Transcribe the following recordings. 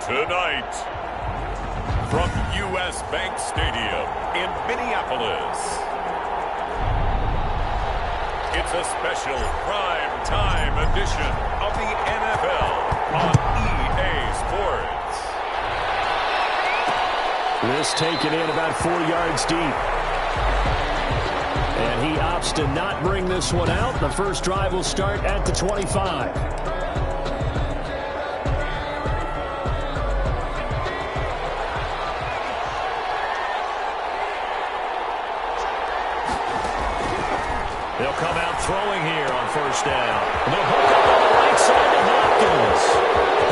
Tonight, from U.S. Bank Stadium in Minneapolis, it's a special prime time edition of the NFL on EA Sports. This taken in about 4 yards deep. And he opts to not bring this one out. The first drive will start at the 25. They'll come out throwing here on first down. They'll hook up on the right side to Hopkins.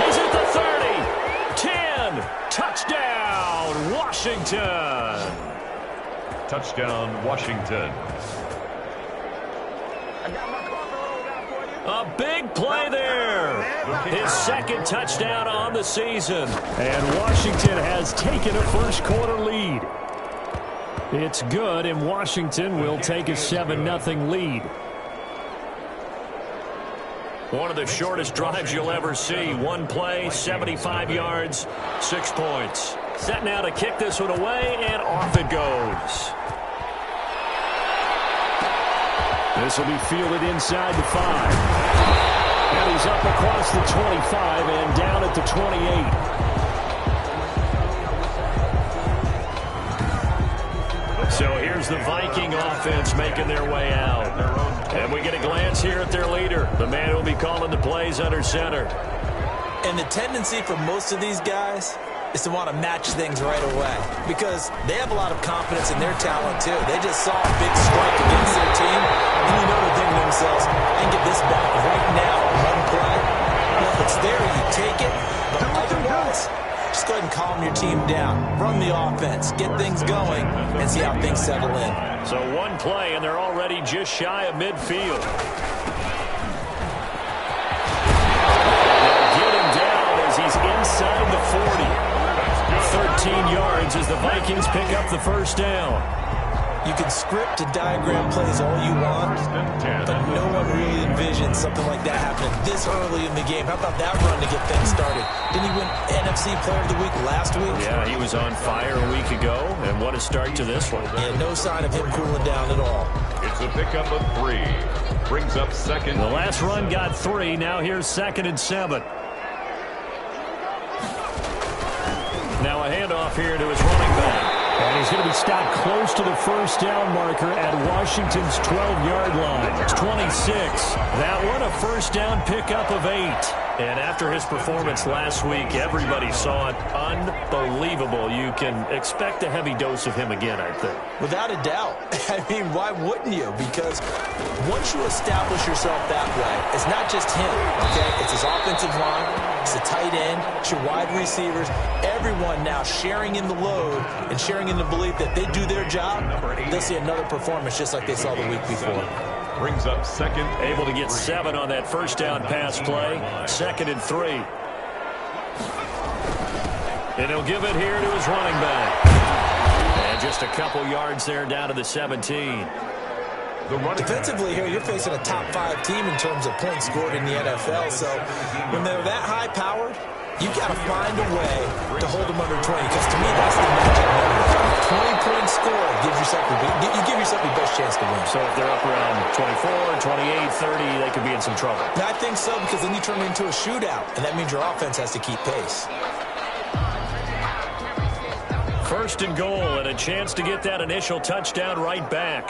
He's at the 30, 10, touchdown, Washington. Touchdown, Washington. A big play there. His second touchdown on the season. And Washington has taken a first quarter lead. It's good, and Washington will take a 7-0 lead. One of the shortest drives you'll ever see. One play, 75 yards, 6 points. Set now to kick this one away, and off it goes. This will be fielded inside the 5. And he's up across the 25 and down at the 28. So here's the Viking offense making their way out. And we get a glance here at their leader, the man who will be calling the plays under center. And the tendency for most of these guys is to want to match things right away because they have a lot of confidence in their talent, too. They just saw a big strike against their team, and you know they're thinking to themselves, I can get this back right now on one play. And if it's there, you take it. But otherwise, just go ahead and calm your team down. Run the offense, get things going, and see how things settle in. So one play, and they're already just shy of midfield. They'll get him down as he's inside the 40. 13 yards as the Vikings pick up the first down. You can script and diagram plays all you want, but no one really envisions something like that happening this early in the game. How about that run to get things started? Didn't he win NFC Player of the Week last week? Yeah, he was on fire a week ago, and what a start to this one. Yeah, no sign of him cooling down at all. It's a pickup of 3. Brings up second. The last run got 3. Now here's 2nd and 7. Now a handoff here to his running back. And he's going to be stopped close to the first down marker at Washington's 12-yard line. It's 26. That one a first down pickup of 8. And after his performance last week, everybody saw it. Unbelievable. You can expect a heavy dose of him again, I think. Without a doubt. I mean, why wouldn't you? Because once you establish yourself that way, it's not just him, okay? It's his offensive line, it's the tight end, it's your wide receivers, everyone now sharing in the load and sharing in the belief that they do their job, they'll see another performance just like they saw the week before. Brings up second. Able to get 7 on that first down pass play. 2nd and 3. And he'll give it here to his running back. And just a couple yards there down to the 17. Defensively here, you're facing a top 5 team in terms of points scored in the NFL. So when they're that high-powered, you've got to find a way to hold them under 20. Because to me, that's the magic number. 20-point score gives yourself you give yourself your best chance to win. So if they're up around 24, 28, 30, they could be in some trouble. I think so, because then you turn it into a shootout, and that means your offense has to keep pace. 1st and goal, and a chance to get that initial touchdown right back.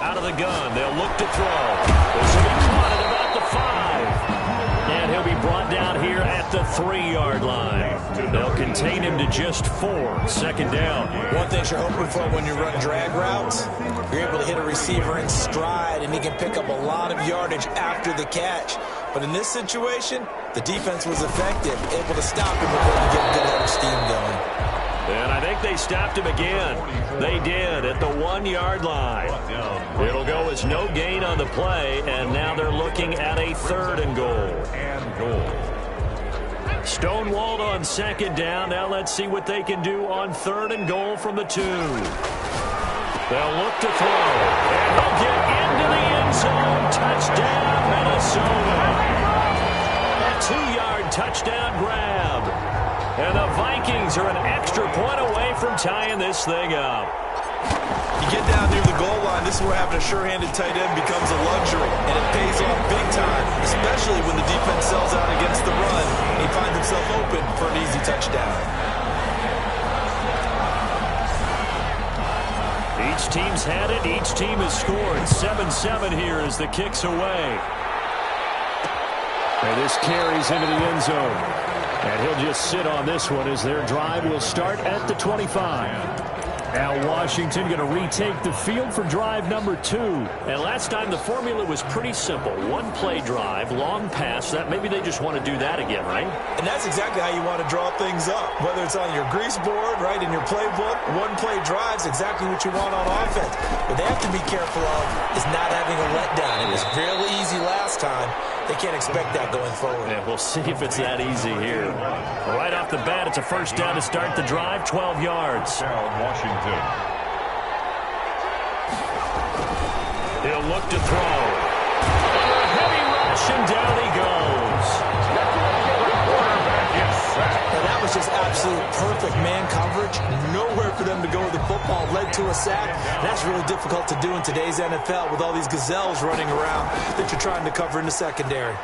Out of the gun, they'll look to throw. This will be caught at about the 5. And he'll be brought down here at the 3-yard line. They'll contain him to just 4. 2nd down. One thing you're hoping for when you run drag routes, you're able to hit a receiver in stride, and he can pick up a lot of yardage after the catch. But in this situation, the defense was effective, able to stop him before he get a good head of steam going. And I think they stopped him again. They did at the 1-yard line. It'll go as no gain on the play, and now they're looking at a 3rd and goal. Stonewalled on 2nd down. Now let's see what they can do on 3rd and goal from the 2. They'll look to throw, and he'll get into the end zone. Touchdown, Minnesota. touchdown grab. And the Vikings are an extra point away from tying this thing up. You get down near the goal line, this is where having a sure-handed tight end becomes a luxury, and it pays off big time, especially when the defense sells out against the run, and he finds himself open for an easy touchdown. Each team's had it. Each team has scored. 7-7 here as the kick's away. And this carries into the end zone. And he'll just sit on this one as their drive will start at the 25. Now Washington going to retake the field for drive number 2. And last time the formula was pretty simple. One-play drive, long pass. That maybe they just want to do that again, right? And that's exactly how you want to draw things up. Whether it's on your grease board, right, in your playbook, one-play drive's exactly what you want on offense. What they have to be careful of is not having a letdown. It was fairly easy last time. They can't expect that going forward. Yeah, we'll see if it's that easy here. Right off the bat, it's a first down to start the drive, 12 yards. Washington. He'll look to throw. A heavy rush, and down he goes. Now that was just absolute perfect man coverage. Nowhere for them to go with the football. Led to a sack. That's really difficult to do in today's NFL with all these gazelles running around that you're trying to cover in the secondary.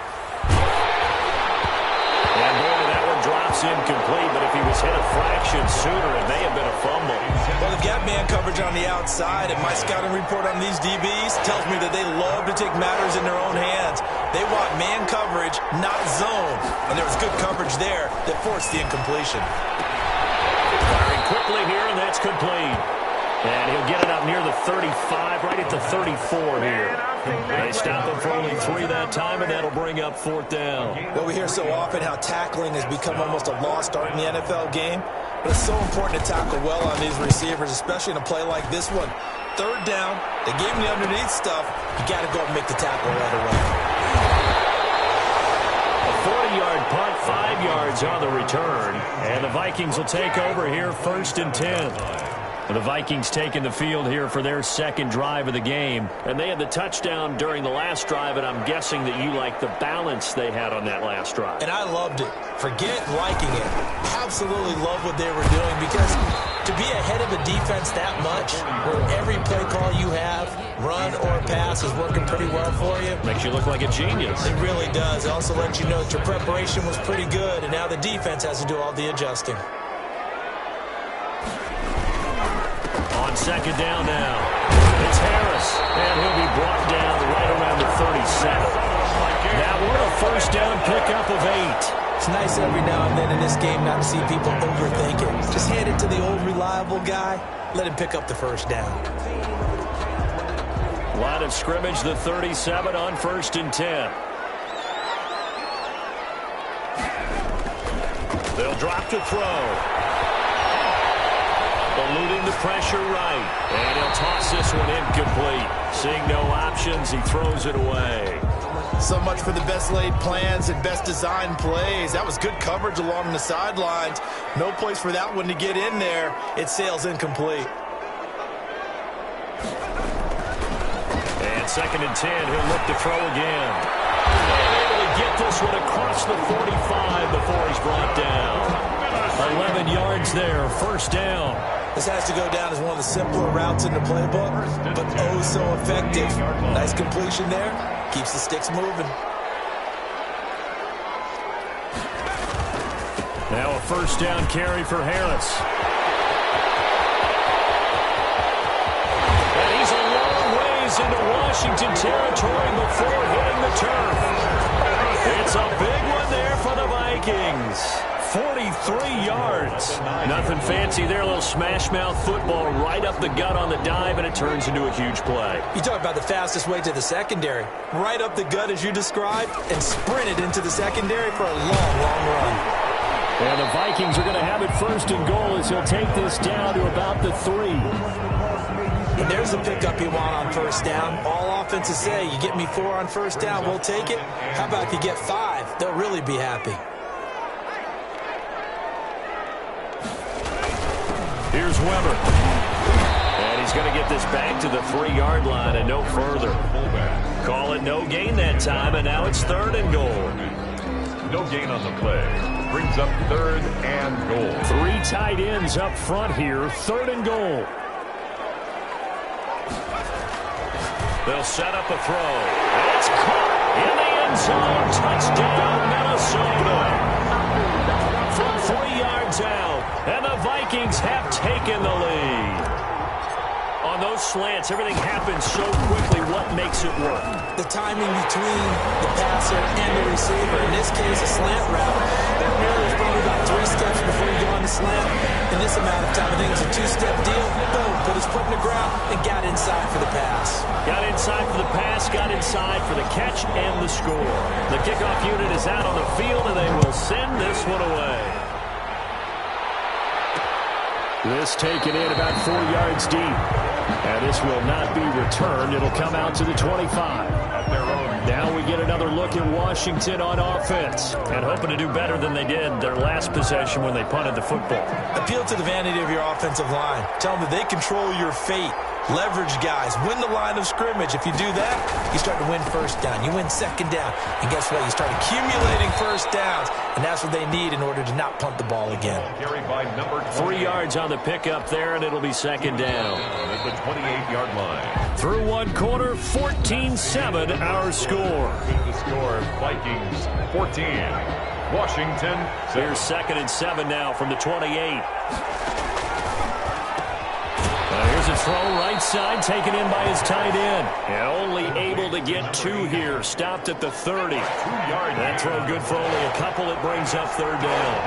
And boy, that one drops incomplete, but if he was hit a fraction sooner, it may have been a fumble. Well, they've got man coverage on the outside, and my scouting report on these DBs tells me that they love to take matters in their own hands. They want man coverage, not zone. And there was good coverage there that forced the incompletion. Firing quickly here, and that's complete. And he'll get it up near the 35, right at the 34 here. They stop him for only 3 that time, and that'll bring up 4th down. Well, we hear so often how tackling has become almost a lost art in the NFL game. But it's so important to tackle well on these receivers, especially in a play like this one. 3rd down, they gave him the underneath stuff. You got to go and make the tackle right away. A 40-yard punt, 5 yards on the return. And the Vikings will take over here, 1st and 10. The Vikings taking the field here for their second drive of the game. And they had the touchdown during the last drive, and I'm guessing that you like the balance they had on that last drive. And I loved it. Forget liking it. Absolutely love what they were doing, because to be ahead of a defense that much, where every play call you have, run or pass, is working pretty well for you. Makes you look like a genius. It really does. It also lets you know that your preparation was pretty good, and now the defense has to do all the adjusting. On 2nd down now, it's Harris, and he'll be brought down right around the 37. That one a 1st down pickup of 8. It's nice every now and then in this game not to see people overthink it. Just hand it to the old reliable guy, let him pick up the 1st down. Line of scrimmage, the 37 on 1st and 10. They'll drop to throw. Eluding the pressure right. And he'll toss this one incomplete. Seeing no options, he throws it away. So much for the best laid plans and best designed plays. That was good coverage along the sidelines. No place for that one to get in there. It sails incomplete. And 2nd and 10, he'll look to throw again. And able to get this one across the 45 before he's brought down. 11 yards there, 1st down. This has to go down as one of the simpler routes in the playbook, but oh so effective. Nice completion there. Keeps the sticks moving. Now a 1st down carry for Harris. And he's a long ways into Washington territory before hitting the turf. It's a big one there for the Vikings. 43 yards. Nothing fancy there. A little smash-mouth football right up the gut on the dive, and it turns into a huge play. You talk about the fastest way to the secondary. Right up the gut, as you described, and sprinted into the secondary for a long, long run. And the Vikings are going to have it 1st and goal as he'll take this down to about the 3. And there's the pickup you want on 1st down. All offenses say, you get me 4 on 1st down, we'll take it. How about if you get 5? They'll really be happy. Here's Weber. And he's going to get this back to the 3-yard line and no further. Call it no gain that time, and now it's 3rd and goal. No gain on the play. Brings up 3rd and goal. 3 tight ends up front here. 3rd and goal. They'll set up a throw. It's caught in the end zone. Touchdown, Minnesota. From 3 yards out, and the Vikings have taken the lead. On those slants, everything happens so quickly. What makes it work? The timing between the passer and the receiver. In this case, a slant route. That mirror is probably about 3 steps before you go on the slant. In this amount of time, I think it's a 2-step deal. Boom, put his foot in the ground and got inside for the pass. Got inside for the pass, got inside for the catch and the score. The kickoff unit is out on the field, and they will send this one away. This taken in about 4 yards deep. And this will not be returned. It'll come out to the 25. Now we get another look at Washington on offense. And hoping to do better than they did their last possession when they punted the football. Appeal to the vanity of your offensive line. Tell them that they control your fate. Leverage guys. Win the line of scrimmage. If you do that, you start to win first down. You win second down. And guess what? You start accumulating first downs. And that's what they need in order to not punt the ball again. 3 yards on the pickup there, and it'll be second down. At the 28-yard line. Through 1 quarter, 14-7 our score. The score, Vikings 14. Washington 7. Here's 2nd and 7 now from the 28. Here's a throw right side, taken in by his tight end. And only able to get 2 here. Stopped at the 30. 2 yards. That throw good for only a couple. It brings up 3rd down.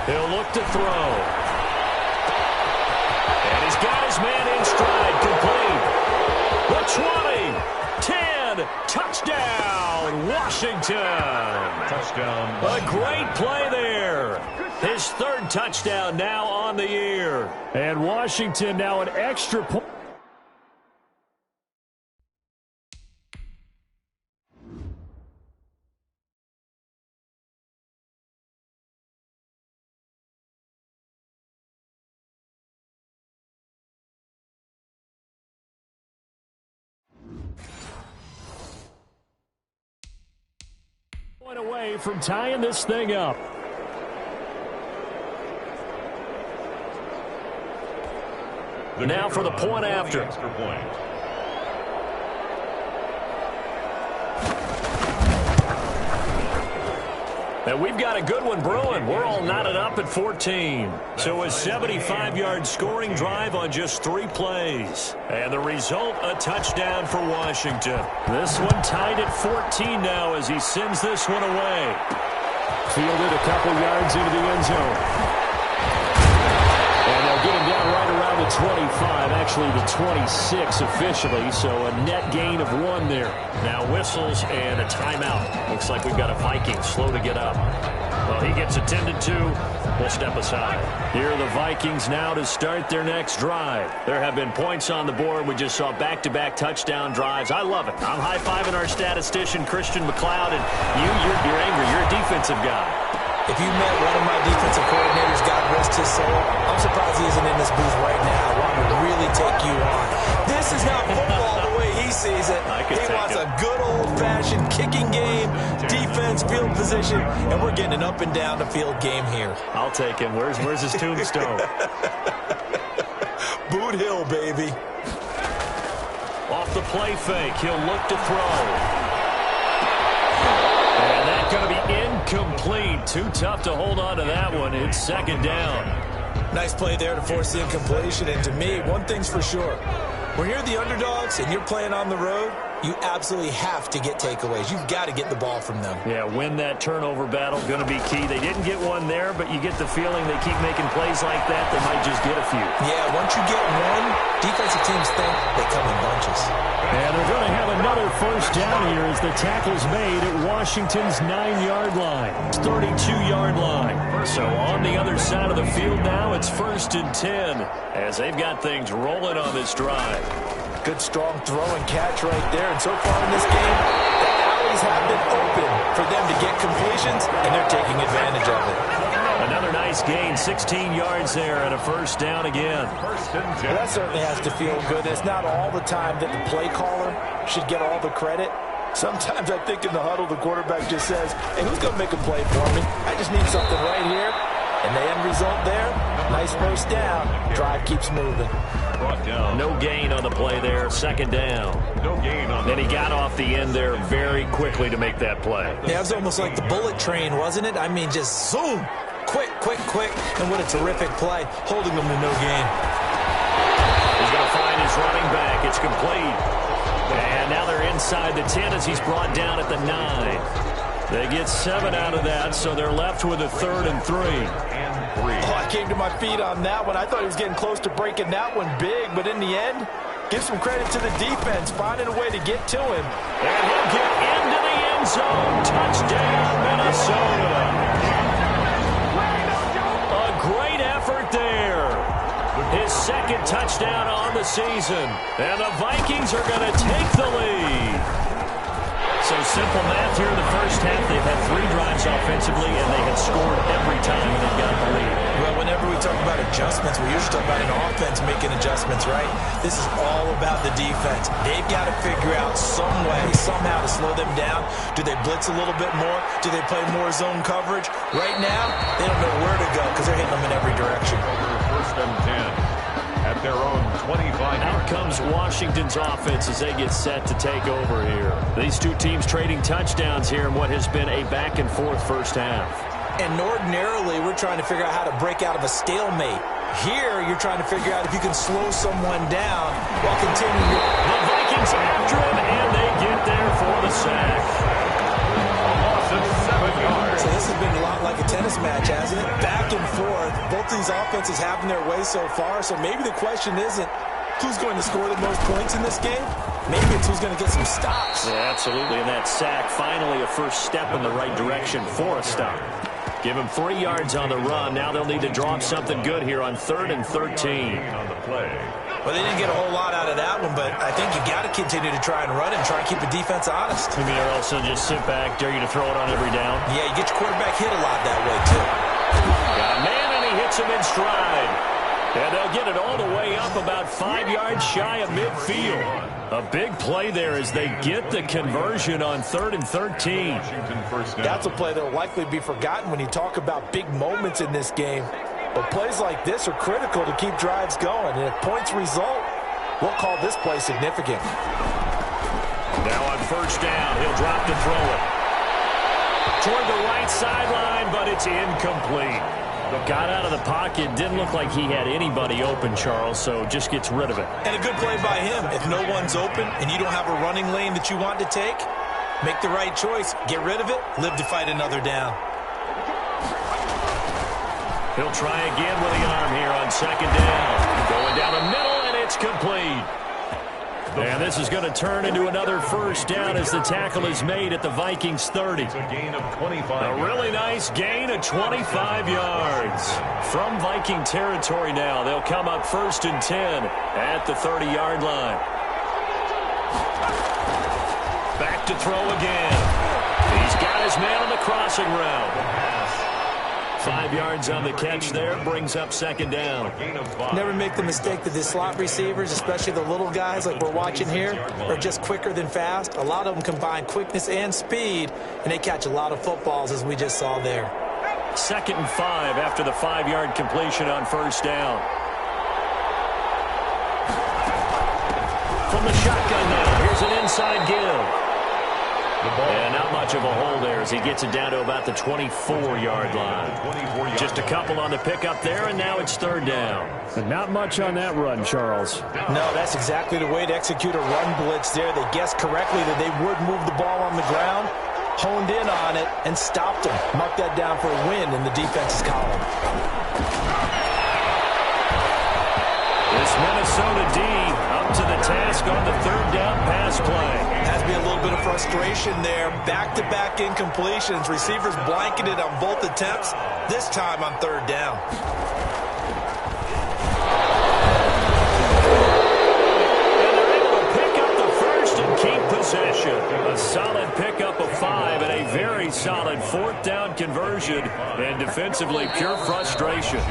He'll look to throw. And he's got his man in stride, complete. The 20, 10, touchdown, Washington. Touchdown. A great play there. His 3rd touchdown now on the year. And Washington now an extra point. Away from tying this thing up. Now for the point after. Extra point. And we've got a good one brewing. We're all knotted up at 14. So a 75-yard scoring drive on just 3 plays. And the result, a touchdown for Washington. This one tied at 14 now as he sends this one away. Fielded a couple yards into the end zone. And they'll get him down right around the 25, actually the 26 officially, so a net gain of 1 there. Now whistles and a timeout. Looks like we've got a Viking slow to get up. Well, he gets attended to. We'll step aside. Here are the Vikings now to start their next drive. There have been points on the board. We just saw back-to-back touchdown drives. I love it. I'm high-fiving our statistician, Christian McLeod, and you're angry. You're a defensive guy. If you met one of my defensive coordinators, God rest his soul, I'm surprised he isn't in this booth right now. I want to really take you on. This is not football the way he sees it. He wants a good old-fashioned kicking game, defense, field position, and we're getting an up-and-down-the-field game here. I'll take him. Where's his tombstone? Boot Hill, baby. Off the play fake, he'll look to throw. And that's going to be incomplete. Too tough to hold on to that one. It's 2nd down. Nice play there to force the incompletion. And to me, one thing's for sure. When you're the underdogs and you're playing on the road, you absolutely have to get takeaways. You've got to get the ball from them. Yeah, win that turnover battle, going to be key. They didn't get one there, but you get the feeling they keep making plays like that, they might just get a few. Yeah, once you get one, defensive teams think they come in bunches. And they're going to have another first down here as the tackle's made at Washington's 9-yard line. 32-yard line. So on the other side of the field now, it's 1st and 10 as they've got things rolling on this drive. Good, strong throw and catch right there. And so far in this game, the alleys have been open for them to get completions, and they're taking advantage of it. Another nice gain, 16 yards there, and a first down again. Well, that certainly has to feel good. It's not all the time that the play caller should get all the credit. Sometimes I think in the huddle, the quarterback just says, hey, who's going to make a play for me? I just need something right here. And the end result there, nice first down. Drive keeps moving. No gain on the play there, second down. No gain on Then he got off the end there very quickly to make that play. Yeah, it was almost like the bullet train, wasn't it? I mean, just zoom. Quick, quick, quick. And what a terrific play, holding them to no gain. He's going to find his running back. It's complete. And now they're inside the 10 as he's brought down at the 9. They get 7 out of that, so they're left with a 3rd and 3. Oh, I came to my feet on that one. I thought he was getting close to breaking that one big, but in the end, give some credit to the defense, finding a way to get to him. And he'll get into the end zone. Touchdown, Minnesota. A great effort there. His second touchdown on the season. And the Vikings are going to take the lead. So simple math here in the first half. They've had 3 drives offensively, and they had scored every time they've got the lead. Well, whenever we talk about adjustments, we usually talk about an offense making adjustments, right? This is all about the defense. They've got to figure out some way, somehow to slow them down. Do they blitz a little bit more? Do they play more zone coverage? Right now, they don't know where to go because they're hitting them in every direction. First and 10. At their own 25. Out comes Washington's offense as they get set to take over here. These two teams trading touchdowns here in what has been a back-and-forth first half. And ordinarily, we're trying to figure out how to break out of a stalemate. Here, you're trying to figure out if you can slow someone down while continuing. The Vikings after him, and they get there for the sack. Loss of 7 yards. So this has been a lot like a tennis match, hasn't it? Back and forth. Both these offenses having their way so far. So maybe the question isn't who's going to score the most points in this game. Maybe it's who's going to get some stops. Yeah, absolutely. And that sack, finally a first step in the right direction for a stop. Give them 3 yards on the run. Now they'll need to drop something good here on 3rd and 13. On the play. Well, they didn't get a whole lot out of that one, but I think you got to continue to try and run and try and keep the defense honest. You mean, or else they'll just sit back, dare you to throw it on every down? Yeah, you get your quarterback hit a lot that way, too. Got a man, and he hits him in stride. And they'll get it all the way up about 5 yards shy of midfield. A big play there as they get the conversion on 3rd and 13. That's a play that will likely be forgotten when you talk about big moments in this game. But plays like this are critical to keep drives going. And if points result, we'll call this play significant. Now on first down, he'll drop to throw it. Toward the right sideline, but it's incomplete. Got out of the pocket. Didn't look like he had anybody open, Charles, so just gets rid of it. And a good play by him. If no one's open and you don't have a running lane that you want to take, make the right choice. Get rid of it. Live to fight another down. He'll try again with the arm here on second down. Going down the middle, and it's complete. And this is going to turn into another first down as the tackle is made at the Vikings 30. It's a gain of 25. A really nice gain of 25 yards. From Viking territory now, they'll come up 1st and 10 at the 30-yard line. Back to throw again. He's got his man on the crossing route. 5 yards on the catch there, brings up second down. Never make the mistake that the slot receivers, especially the little guys like we're watching here, are just quicker than fast. A lot of them combine quickness and speed, and they catch a lot of footballs, as we just saw there. 2nd and 5 after the 5-yard completion on first down. From the shotgun now, here's an inside give. And not much of a hole there as he gets it down to about the 24-yard line. Just a couple on the pickup there, and now it's 3rd down. And not much on that run, Charles. No, that's exactly the way to execute a run blitz there. They guessed correctly that they would move the ball on the ground, honed in on it, and stopped them. Mark that down for a win in the defense's column. This Minnesota D up to the task on the 3rd down pass play. Has to be a little bit of frustration there. Back-to-back incompletions. Receivers blanketed on both attempts, this time on 3rd down. And they're able to pick up the first and keep possession. A solid pickup of 5 and a very solid 4th down conversion. And defensively, pure frustration.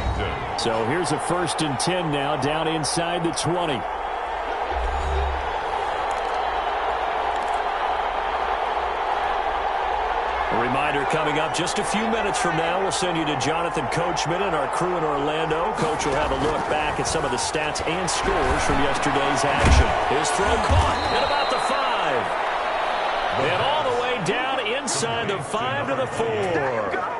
So here's a 1st and 10 now, down inside the 20. A reminder coming up just a few minutes from now, we'll send you to Jonathan Coachman and our crew in Orlando. Coach will have a look back at some of the stats and scores from yesterday's action. His throw caught at about the 5. And all the way down inside the 5 to the 4.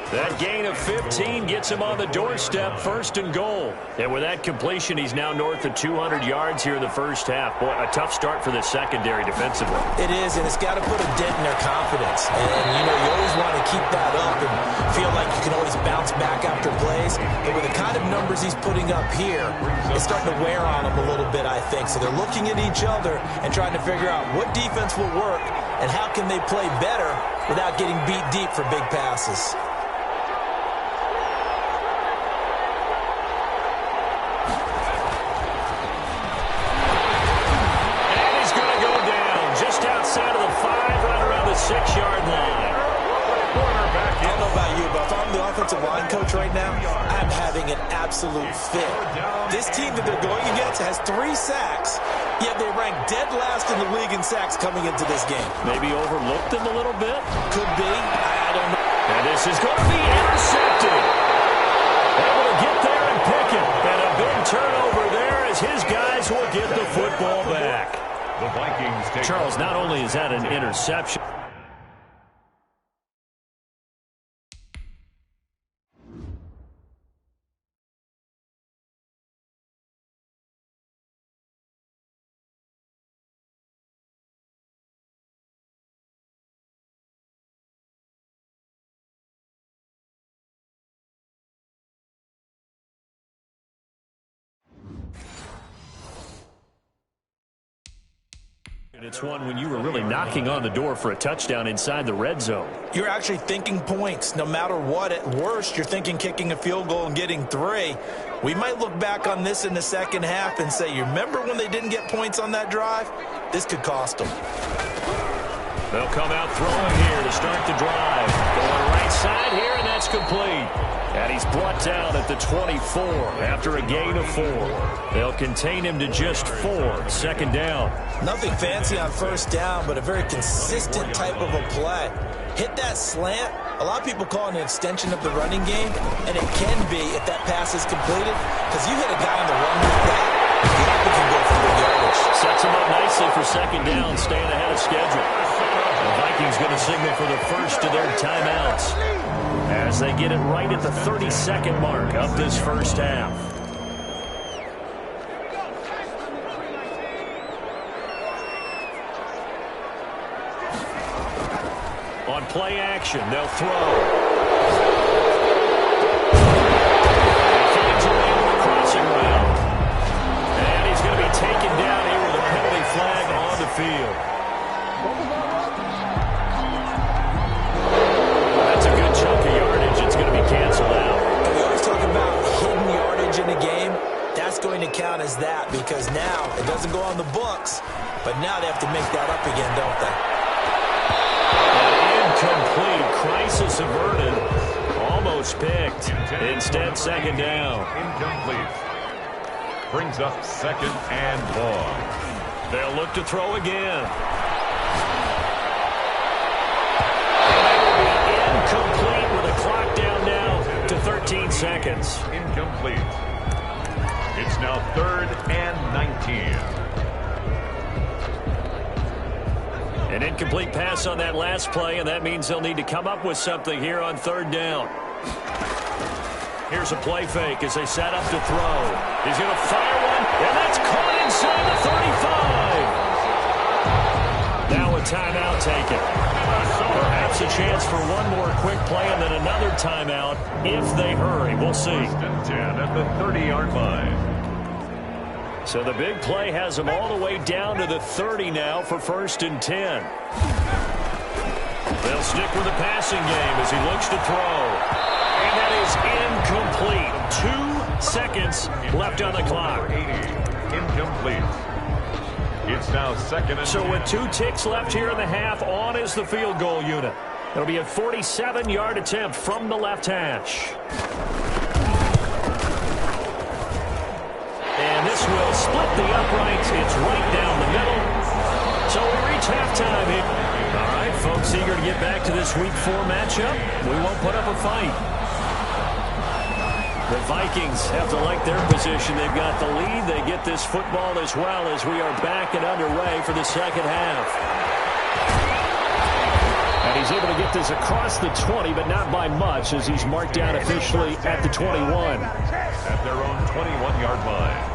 That gain of 15 gets him on the doorstep, 1st and goal. And with that completion, he's now north of 200 yards here in the first half. Boy, a tough start for the secondary defensively. It is, and it's got to put a dent in their confidence. And, you always want to keep that up and feel like you can always bounce back after plays. But with the kind of numbers he's putting up here, it's starting to wear on them a little bit, I think. So they're looking at each other and trying to figure out what defense will work and how can they play better without getting beat deep for big passes. Outside of the 5, right around the 6-yard line. I don't know about you, but if I'm the offensive line coach right now, I'm having an absolute fit. This team that they're going against has 3 sacks, yet they rank dead last in the league in sacks coming into this game. Maybe overlooked them a little bit? Could be. I don't know. And this is going to be intercepted. Able to get there and pick it. And a big turnover there as his guys will get the football back. The Vikings take Charles, not only is that an interception. It's one when you were really knocking on the door for a touchdown inside the red zone. You're actually thinking points. No matter what, at worst, you're thinking kicking a field goal and getting 3. We might look back on this in the second half and say, you remember when they didn't get points on that drive? This could cost them. They'll come out throwing here to start the drive. Going right side here, and that's complete. And he's brought down at the 24 after a gain of 4. They'll contain him to just 4. 2nd down. Nothing fancy on 1st down, but a very consistent type of a play. Hit that slant. A lot of people call it an extension of the running game, and it can be if that pass is completed, because you hit a guy on the run with that, you can go for the yardage. Sets him up nicely for 2nd down, staying ahead of schedule. The Vikings going to signal for the first of their timeouts as they get it right at the 32nd mark of this first half. On play action, they'll throw. He finds a way to the crossing route. And he's going to be taken down here with a penalty flag on the field. That's a good chunk of yardage. It's going to be canceled out. And we always talk about hidden yardage in a game. That's going to count as that because now it doesn't go on the books, but now they have to make that up again, don't they? Incomplete. Crisis averted. Almost picked. Instead, 2nd down. incomplete. Brings up 2nd and long. They'll look to throw again. Incomplete with a clock down now to 13 seconds. Incomplete. It's now 3rd and 19. An incomplete pass on that last play, and that means they'll need to come up with something here on 3rd down. Here's a play fake as they set up to throw. He's going to fire one, and that's caught inside the 35. Now a timeout taken. Perhaps a chance for one more quick play and then another timeout if they hurry. We'll see. 1st and 10 at the 30-yard line. So the big play has them all the way down to the 30 now for 1st and 10. They'll stick with the passing game as he looks to throw. And that is incomplete. 2 seconds left on the clock. Incomplete. It's now 2nd and So 10. with 2 ticks left here in the half, on is the field goal unit. It'll be a 47-yard attempt from the left hash. And this will split the uprights. It's right down the middle. So we reach halftime here. All right, folks, eager to get back to this Week 4 matchup. We won't put up a fight. The Vikings have to like their position. They've got the lead. They get this football as well as we are back and underway for the second half. And he's able to get this across the 20, but not by much as he's marked down officially at the 21. At their own 21-yard line.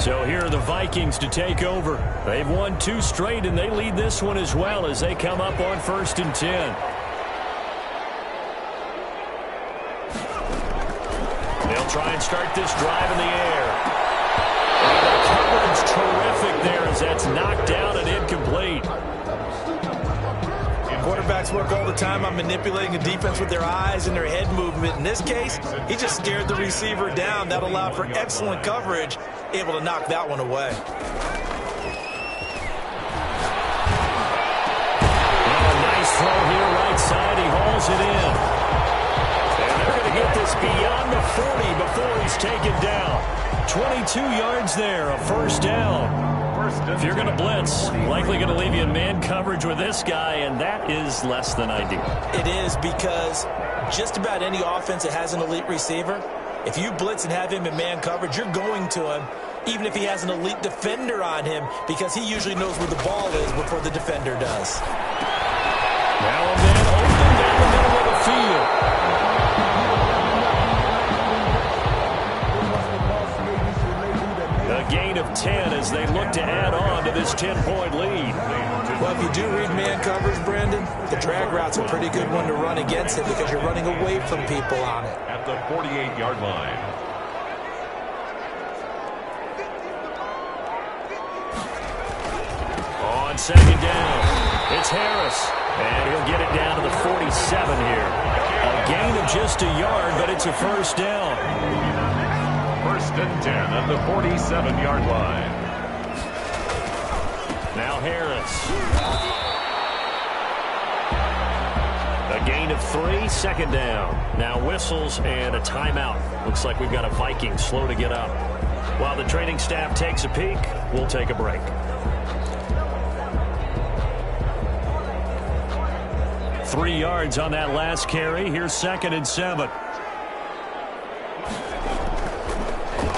So here are the Vikings to take over. They've won 2 straight, and they lead this one as well as they come up on 1st and 10. They'll try and start this drive in the air. And the coverage terrific there as that's knocked down and incomplete. Quarterbacks work all the time on manipulating the defense with their eyes and their head movement. In this case, he just stared the receiver down. That allowed for excellent coverage, able to knock that one away. Oh, nice throw here, right side. He hauls it in. And they're going to get this beyond the 40 before he's taken down. 22 yards there, a 1st down. If you're going to blitz, likely going to leave you in man coverage with this guy, and that is less than ideal. It is because just about any offense that has an elite receiver, if you blitz and have him in man coverage, you're going to him, even if he has an elite defender on him, because he usually knows where the ball is before the defender does. Now and then, open down the middle of the field. A gain of 10 as they look to add on to this 10-point lead. Well, if you do read man coverage, Brandon, the drag route's a pretty good one to run against it because you're running away from people on it. At the 48-yard line. On 2nd down, it's Harris. And he'll get it down to the 47 here. A gain of just a yard, but it's a 1st down. 1st and 10 at the 47-yard line. Now Harris. A gain of 3, 2nd down. Now whistles and a timeout. Looks like we've got a Viking slow to get up. While the training staff takes a peek, we'll take a break. 3 yards on that last carry. Here's 2nd and 7.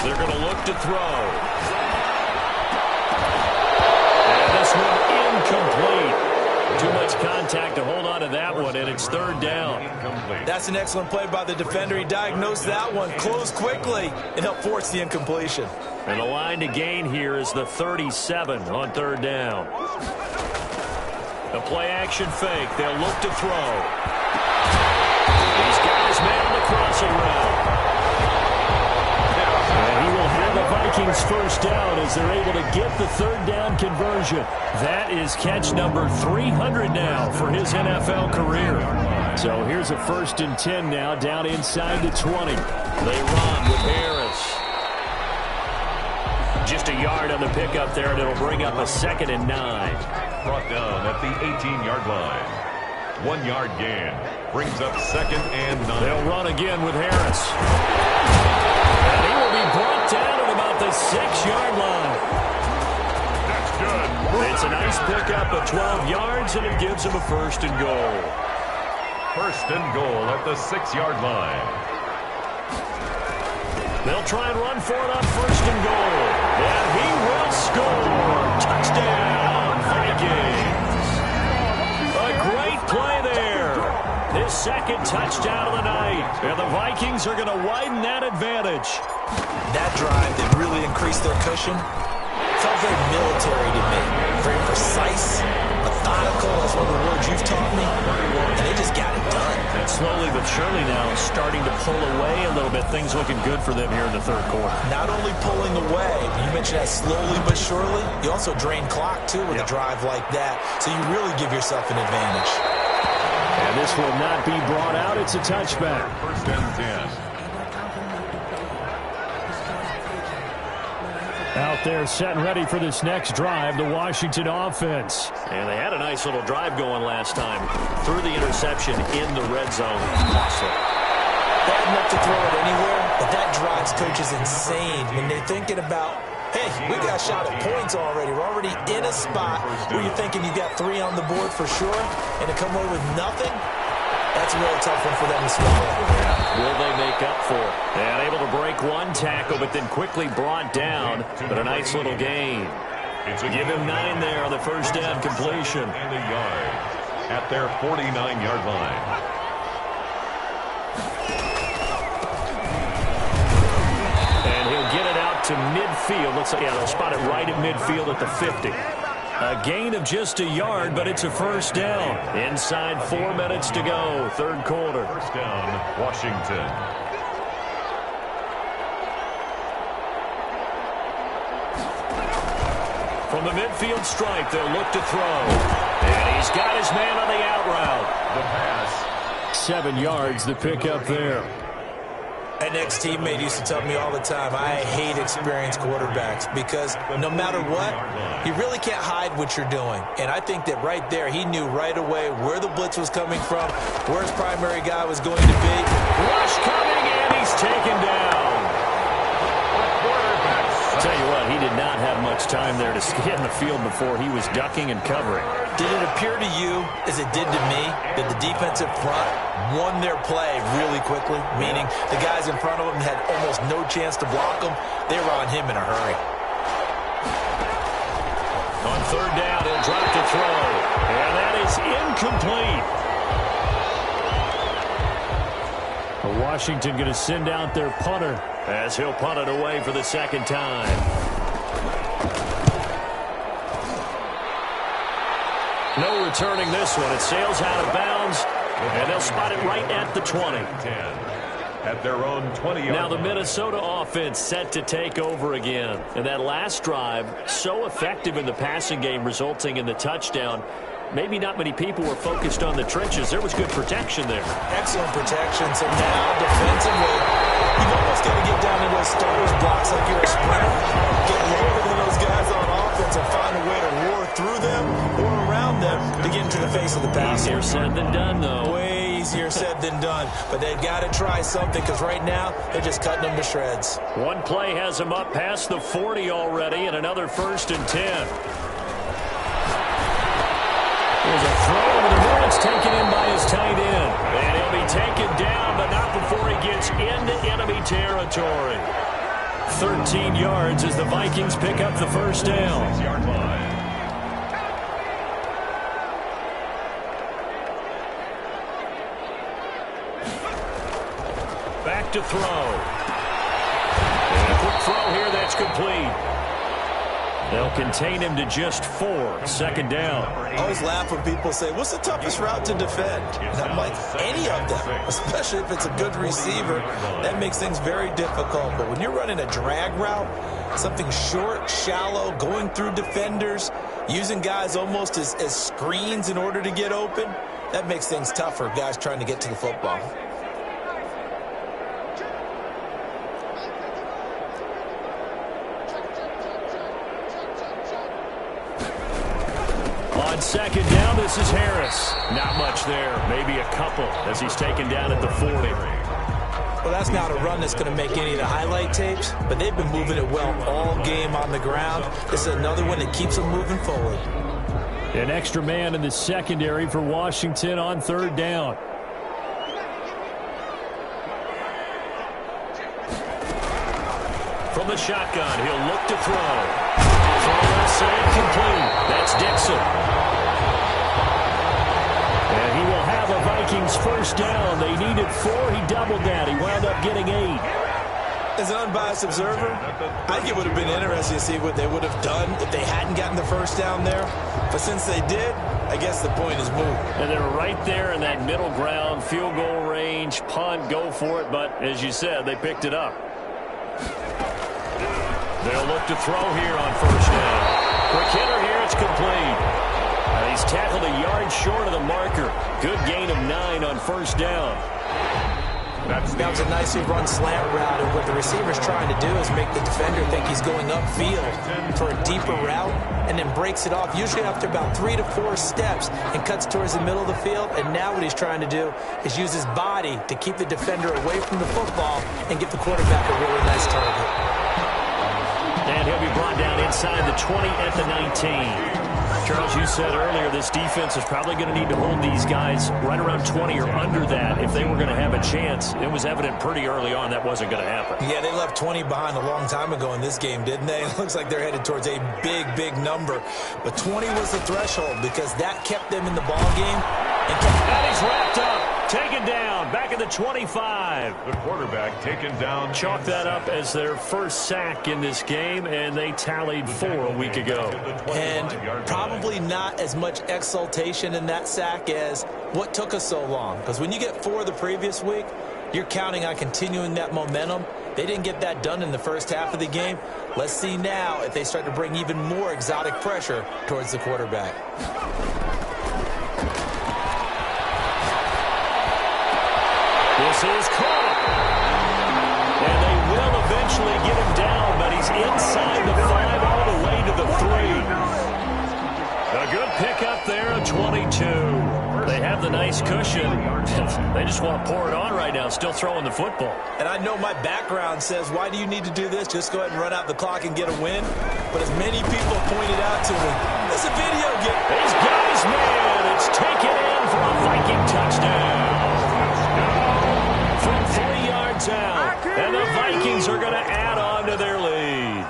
They're going to look to throw. And this one incomplete. Too much contact to hold on to that one, and it's 3rd down. That's an excellent play by the defender. He diagnosed that one, closed quickly, and helped force the incompletion. And the line to gain here is the 37 on 3rd down. The play-action fake. They'll look to throw. He's got his man on the crossing route. And he will have the Vikings 1st down as they're able to get the 3rd down conversion. That is catch number 300 now for his NFL career. So here's a 1st and 10 now down inside the 20. They run with Harris. Just a yard on the pickup there, and it'll bring up a 2nd and 9. Brought down at the 18-yard line. 1-yard gain. Brings up 2nd and 9. They'll run again with Harris. And he will be brought down at about the 6-yard line. That's good. It's a nice pickup of 12 yards, and it gives him a 1st and goal. 1st and goal at the 6-yard line. They'll try and run for it on 1st and goal. And he will score. Touchdown, Vikings. A great play there. His 2nd touchdown of the night. And the Vikings are going to widen that advantage. That drive that really increased their cushion felt very military to me. Very precise, methodical. That's one of the words you've taught me. And they just got it done. And slowly but surely now starting to pull away a little bit. Things looking good for them here in the 3rd quarter. Not only pulling away, you mentioned that slowly but surely, you also drain clock too with a drive like that. So you really give yourself an advantage. And this will not be brought out. It's a touchback. 1st and 10. Out there set and ready for this next drive, the Washington offense. And they had a nice little drive going last time. Threw the interception in the red zone. Awesome. Bad enough to throw it anywhere, but that drives coaches insane when they're thinking about hey, we got shot at points already. We're already in a spot where you're thinking you got 3 on the board for sure, and to come away with nothing, that's a real tough one for them to swallow. Will they make up for it? And able to break one tackle, but then quickly brought down. But a nice little gain. Give him 9 there on the first down completion. And a yard at their 49-yard line. And he'll get it out to midfield. Looks like, yeah, they'll spot it right at midfield at the 50. A gain of just a yard, but it's a first down. Inside 4 minutes to go, third quarter. First down, Washington. From the midfield stripe, they'll look to throw. And he's got his man on the out route. The pass. 7 yards, the pickup there. An ex-teammate used to tell me all the time, I hate experienced quarterbacks because no matter what, you really can't hide what you're doing. And I think that right there, he knew right away where the blitz was coming from, where his primary guy was going to be. Rush coming, and he's taken down. I'll tell you what, he did not have much time there to get in the field before he was ducking and covering. Did it appear to you, as it did to me, that the defensive front won their play really quickly? Meaning the guys in front of them had almost no chance to block him. They were on him in a hurry. On third down, he'll drop to throw. And that is incomplete. Washington going to send out their punter as he'll punt it away for the second time. No returning this one. It sails out of bounds, and they'll spot it right at the 20. 10 at their own 20-yard. Now the Minnesota offense set to take over again. And that last drive, so effective in the passing game, resulting in the touchdown. Maybe not many people were focused on the trenches. There was good protection there. Excellent protection. So now, defensively, you've almost got to get down to those starters blocks like you're a sprinter. Get lower than those guys on offense and find a way to roar through them or around them to get into the face of the passer. Easier said than done, though. Way easier said than done. But they've got to try something because right now, they're just cutting them to shreds. One play has them up past the 40 already, and another 1st and 10. There's a throw over the middle. It's taken in by his tight end. And he'll be taken down, but not before he gets into enemy territory. 13 yards as the Vikings pick up the first down. 6-yard line. Back to throw. And a quick throw here that's complete. They'll contain him to just 4. Second down. I always laugh when people say, what's the toughest route to defend? And I'm like, any of them, especially if it's a good receiver. That makes things very difficult. But when you're running a drag route, something short, shallow, going through defenders, using guys almost as screens in order to get open, that makes things tougher, guys trying to get to the football. On second down, this is Harris. Not much there. Maybe a couple as he's taken down at the 40. Well, that's not a run that's going to make any of the highlight tapes, but they've been moving it well all game on the ground. This is another one that keeps them moving forward. An extra man in the secondary for Washington on third down. From the shotgun, he'll look to throw. Throw save complete. That's Dixon. And he will have a Vikings first down. They needed 4. He doubled that. He wound up getting 8. As an unbiased observer, I think it would have been interesting to see what they would have done if they hadn't gotten the first down there. But since they did, I guess the point is moved. And they're right there in that middle ground, field goal range, punt, go for it. But as you said, they picked it up. They'll look to throw here on first down. Quick hitter here, it's complete. And he's tackled a yard short of the marker. Good gain of 9 on first down. That was a nicely run slant route, and what the receiver's trying to do is make the defender think he's going upfield for a deeper route, and then breaks it off, usually after about 3 to 4 steps, and cuts towards the middle of the field. And now what he's trying to do is use his body to keep the defender away from the football and get the quarterback a really nice target. And he'll be brought down inside the 20 at the 19. Charles, you said earlier this defense is probably going to need to hold these guys right around 20 or under that if they were going to have a chance. It was evident pretty early on that wasn't going to happen. Yeah, they left 20 behind a long time ago in this game, didn't they? It looks like they're headed towards a big, big number. But 20 was the threshold because that kept them in the ball game. And he's wrapped up, taken down, back at the 25. The quarterback taken down. Chalk that up as their first sack in this game, and they tallied 4 a week ago. And probably not as much exultation in that sack as what took us so long. Because when you get 4 the previous week, you're counting on continuing that momentum. They didn't get that done in the first half of the game. Let's see now if they start to bring even more exotic pressure towards the quarterback. This is caught. And they will eventually get him down, but he's inside the 5 all the way to the 3. A good pickup there, a 22. They have the nice cushion. They just want to pour it on right now, still throwing the football. And I know my background says, why do you need to do this? Just go ahead and run out the clock and get a win. But as many people pointed out to me, it's a video game. He's got his man. It's taken in for a Viking touchdown. From 3 yards out. And the Vikings are going to add on to their lead.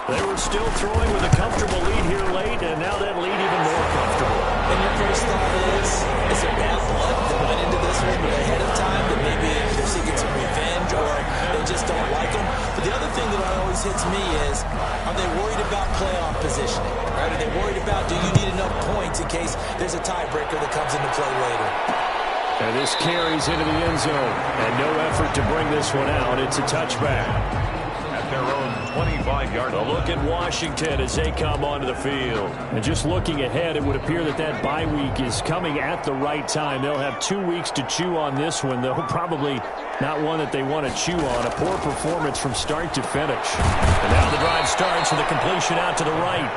They were still throwing with a comfortable lead here late, and now that lead even more comfortable. And your first thought is there bad blood that went into this one ahead of time, that maybe they're seeking some revenge or they just don't like them? But the other thing that always hits me is, are they worried about playoff positioning? Right? Are they worried about, do you need enough points in case there's a tiebreaker that comes into play later? And this carries into the end zone, and no effort to bring this one out. It's a touchback. At their own 25-yard line. A look at Washington as they come onto the field. And just looking ahead, it would appear that that bye week is coming at the right time. They'll have 2 weeks to chew on this one, though probably not one that they want to chew on. A poor performance from start to finish. And now the drive starts with a completion out to the right.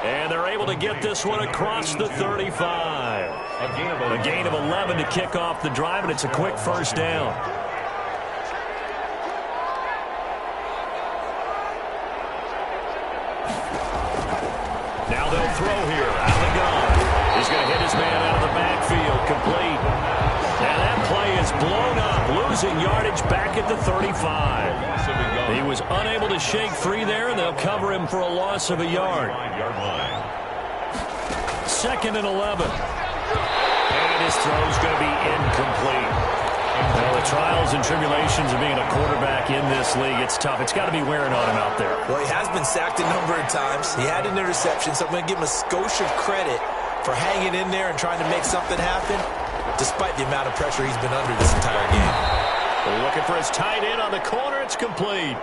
And they're able to get this one across the 35. A gain of 11 to kick off the drive, and it's a quick first down. Now they'll throw here out of the gun. He's going to hit his man out of the backfield, complete. And that play is blown up, losing yardage back at the 35. He was unable to shake free there, and they'll cover him for a loss of a yard. 2nd and 11. And his throw's going to be incomplete. Well, the trials and tribulations of being a quarterback in this league, it's tough. It's got to be wearing on him out there. Well, he has been sacked a number of times. He had an interception, so I'm going to give him a skosh of credit for hanging in there and trying to make something happen, despite the amount of pressure he's been under this entire game. They're looking for his tight end on the corner. It's complete.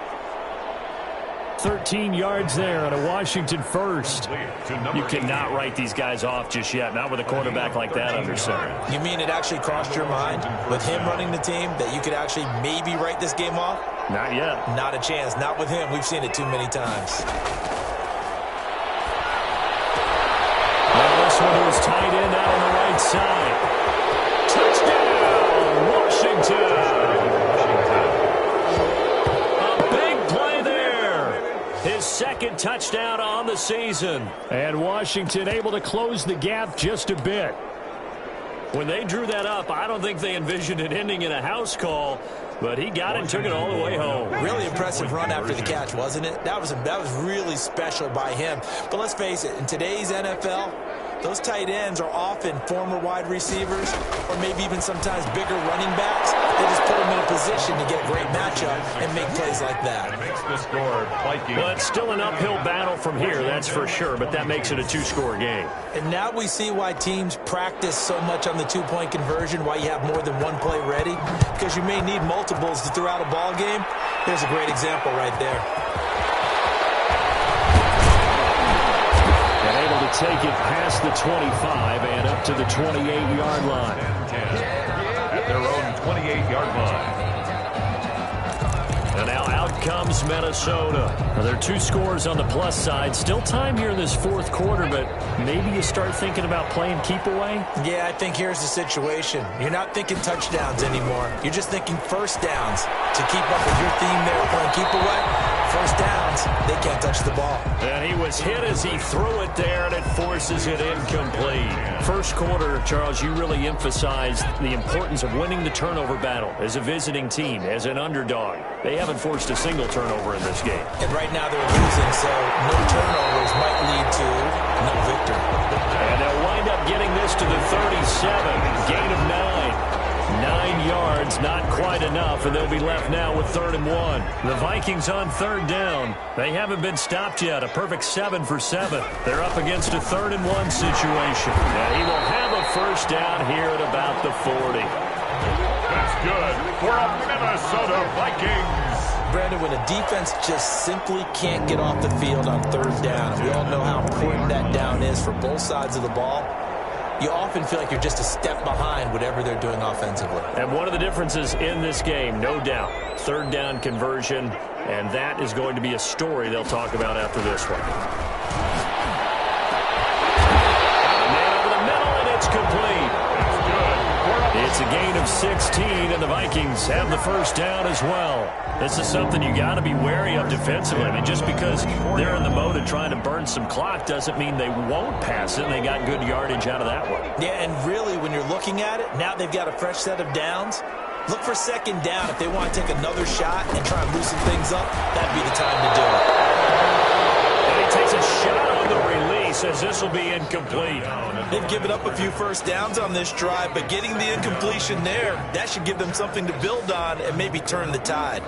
13 yards there on a Washington first. You cannot write these guys off just yet, not with a quarterback like that under center. You mean it actually crossed your mind with him running the team that you could actually maybe write this game off? Not yet. Not a chance. Not with him. We've seen it too many times. Now this one is tight end out on the right side. Touchdown, Washington. His 2nd touchdown on the season. And Washington able to close the gap just a bit. When they drew that up, I don't think they envisioned it ending in a house call, but he got it and took it all the way home. Really impressive run after the catch, wasn't it? That was really special by him. But let's face it, in today's NFL, those tight ends are often former wide receivers or maybe even sometimes bigger running backs. They just put them in a position to get a great matchup and make plays like that. Well, it's still an uphill battle from here, that's for sure, but that makes it a 2-score game. And now we see why teams practice so much on the 2-point conversion, why you have more than one play ready, because you may need multiples throughout a ball game. Here's a great example right there. And able to take it past the 25 and up to the 28-yard line. At their own 28-yard line. And now out comes Minnesota. Now, there are 2 scores on the plus side. Still time here in this 4th quarter, but maybe you start thinking about playing keep away? Yeah, I think here's the situation. You're not thinking touchdowns anymore. You're just thinking first downs. To keep up with your theme there, playing keep away, first downs, they can't touch the ball. And he was hit as he threw it there, and it forces it incomplete. First quarter, Charles, you really emphasized the importance of winning the turnover battle as a visiting team, as an underdog. They haven't forced a single turnover in this game. And right now they're losing, so no turnovers might lead to no victory. And they'll wind up getting this to the 37, gain of 9. 9 yards, not quite enough, and they'll be left now with 3rd and 1. The Vikings on 3rd down. They haven't been stopped yet. A perfect 7 for 7. They're up against a 3rd and 1 situation. And he will have a first down here at about the 40. That's good for a Minnesota Vikings. Brandon, when a defense just simply can't get off the field on 3rd down, and we all know how important that down is for both sides of the ball, you often feel like you're just a step behind whatever they're doing offensively. And one of the differences in this game, no doubt, 3rd down conversion, and that is going to be a story they'll talk about after this one. And man over the middle, and it's complete. That's good. It's a gain of 16, and the Vikings have the first down as well. This is something you got to be wary of defensively. I mean, just because they're in the mode of trying to burn some clock doesn't mean they won't pass it, and they got good yardage out of that one. Yeah, and really, when you're looking at it, now they've got a fresh set of downs. Look for 2nd down. If they want to take another shot and try and loosen things up, that'd be the time to do it. And he takes a shot on the release as this will be incomplete. They've given up a few first downs on this drive, but getting the incompletion there, that should give them something to build on and maybe turn the tide.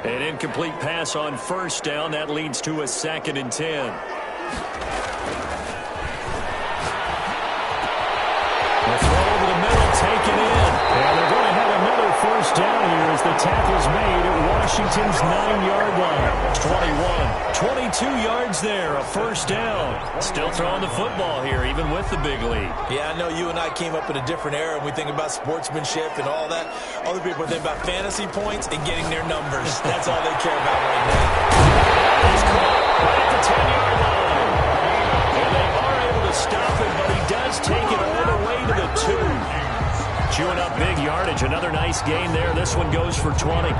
An incomplete pass on 1st down. That leads to a 2nd and 10. The throw over the middle, taken in. And they're going to have another first down here as the tackle's made at Washington's 9-yard line. 21, 22 yards there, a first down. Still throwing the football here, even with the big lead. Yeah, I know you and I came up in a different era, and we think about sportsmanship and all that. Other people think about fantasy points and getting their numbers. That's all they care about right now. He's caught right at the 10-yard line. And they are able to stop him, but he does take it all the way to the 2. Chewing up big yardage. Another nice gain there. This one goes for 20.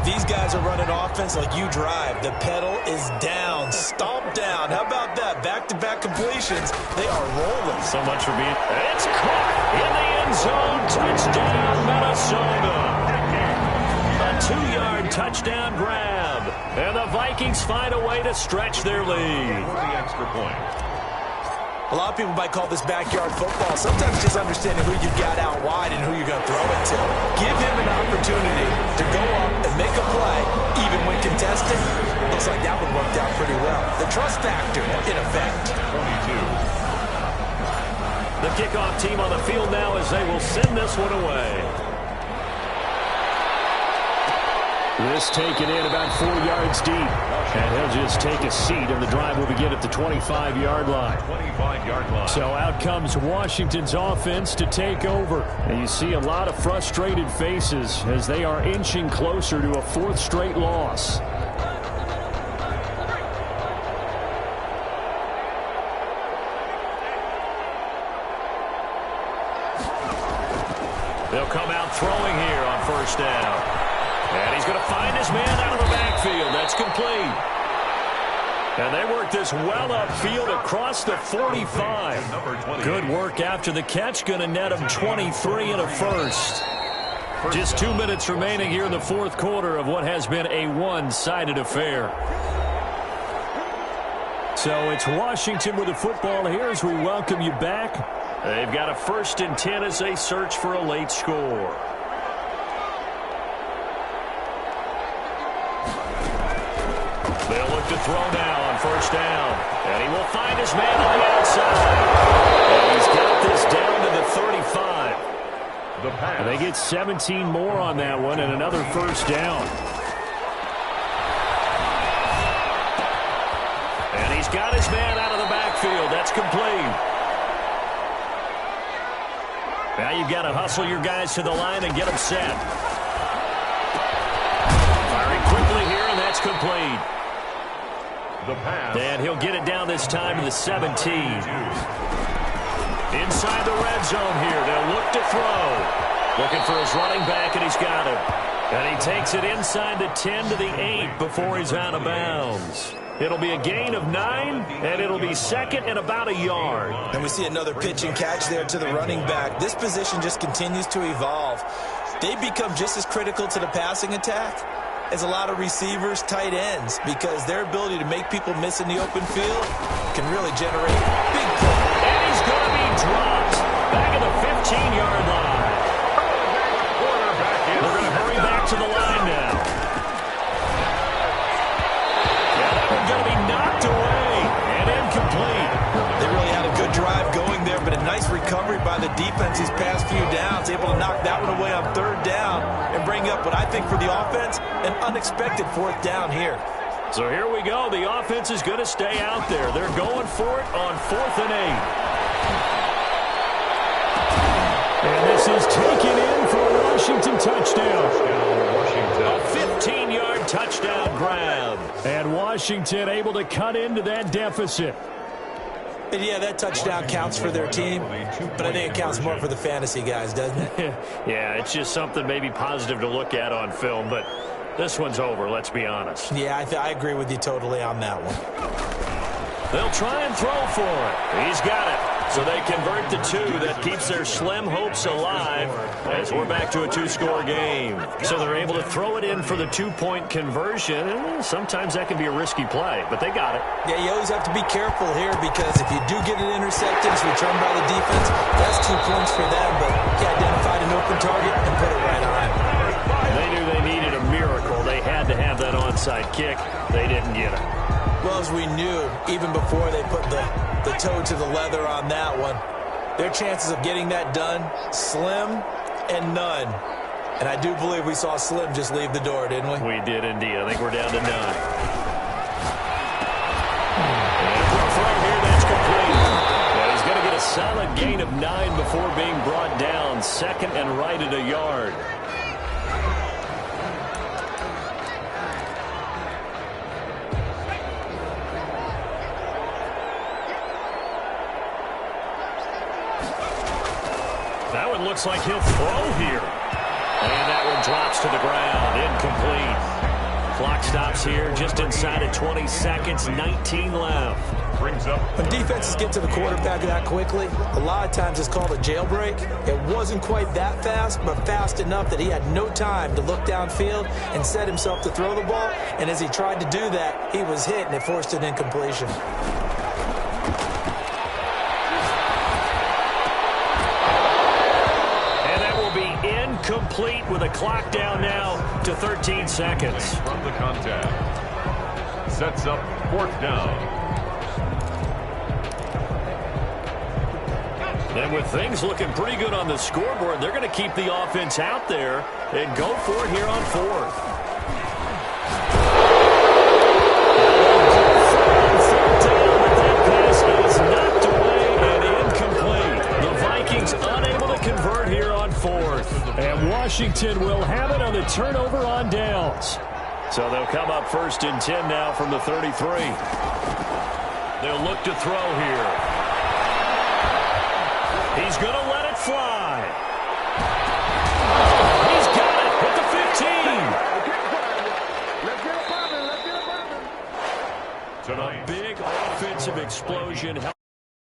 These guys are running offense like you drive. The pedal is down, stomp down. How about that? Back-to-back completions. They are rolling. So much for being... It's caught in the end zone. Touchdown, Minnesota. A 2-yard touchdown grab. And the Vikings find a way to stretch their lead. For the extra point. A lot of people might call this backyard football. Sometimes just understanding who you got out wide and who you're going to throw it to. Give him an opportunity to go up and make a play, even when contested. Looks like that one worked out pretty well. The trust factor, in effect. 22. The kickoff team on the field now as they will send this one away. This taken in about 4 yards deep. And he'll just take a seat, and the drive will begin at the 25-yard line. 25-yard line. So out comes Washington's offense to take over. And you see a lot of frustrated faces as they are inching closer to a 4th straight loss. They'll come out throwing here on 1st down. And he's going to find his man out of the backfield. That's complete. And they work this well upfield across the 45. Good work after the catch. Going to net him 23 and a first. Just 2 minutes remaining here in the 4th quarter of what has been a one-sided affair. So it's Washington with the football here as we welcome you back. They've got a 1st and 10 as they search for a late score. They'll look to throw now on 1st down. And he will find his man on the outside. And he's got this down to the 35. And they get 17 more on that one and another 1st down. And he's got his man out of the backfield. That's complete. Now you've got to hustle your guys to the line and get them set. Firing quickly here, and that's complete. The pass. And he'll get it down this time to the 17. Inside the red zone here. They'll look to throw. Looking for his running back, and he's got him. And he takes it inside the 10 to the 8 before he's out of bounds. It'll be a gain of 9, and it'll be second and about a yard. And we see another pitch and catch there to the running back. This position just continues to evolve. They become just as critical to the passing attack as a lot of receivers, tight ends, because their ability to make people miss in the open field can really generate big plays. And he's going to be dropped back at the 15-yard line. We're going to hurry back to the line now. Yeah, that one's going to be knocked away and incomplete. They really had a good drive going there, but a nice recovery by the defense these past few downs, able to knock that one away on third down and bring up what I think for the offense, an unexpected fourth down here. So here we go. The offense is going to stay out there. They're going for it on 4th and 8. And this is taken in for a Washington touchdown. A 15-yard touchdown grab. And Washington able to cut into that deficit. And yeah, that touchdown counts for their team, but I think it counts more for the fantasy guys, doesn't it? Yeah, it's just something maybe positive to look at on film, but this one's over, let's be honest. Yeah, I agree with you totally on that one. They'll try and throw for it. He's got it. So they convert the 2. That keeps their slim hopes alive as we're back to a 2-score game. So they're able to throw it in for the 2-point conversion. Sometimes that can be a risky play, but they got it. Yeah, you always have to be careful here because if you do get it intercepted, it's returned by the defense, that's 2 points for them, but he identified an open target and put it right on him. They knew they needed a miracle. They had to have that onside kick. They didn't get it. Well, as we knew, even before they put the toe to the leather on that one, their chances of getting that done, slim and none. And I do believe we saw Slim just leave the door, didn't we? We did indeed. I think we're down to 9. And for a throw here, that's complete. Now he's going to get a solid gain of 9 before being brought down. Second and right at a yard. That one looks like he'll throw here. And that one drops to the ground. Incomplete. Clock stops here just inside of 20 seconds. 19 left. Brings up. When defenses get to the quarterback that quickly, a lot of times it's called a jailbreak. It wasn't quite that fast, but fast enough that he had no time to look downfield and set himself to throw the ball. And as he tried to do that, he was hit and it forced an incompletion. Complete with a clock down now to 13 seconds. From the contact. Sets up 4th down. And with things looking pretty good on the scoreboard, they're going to keep the offense out there and go for it here on 4th. And Washington will have it on the turnover on downs. So they'll come up 1st and 10 now from the 33. They'll look to throw here. He's going to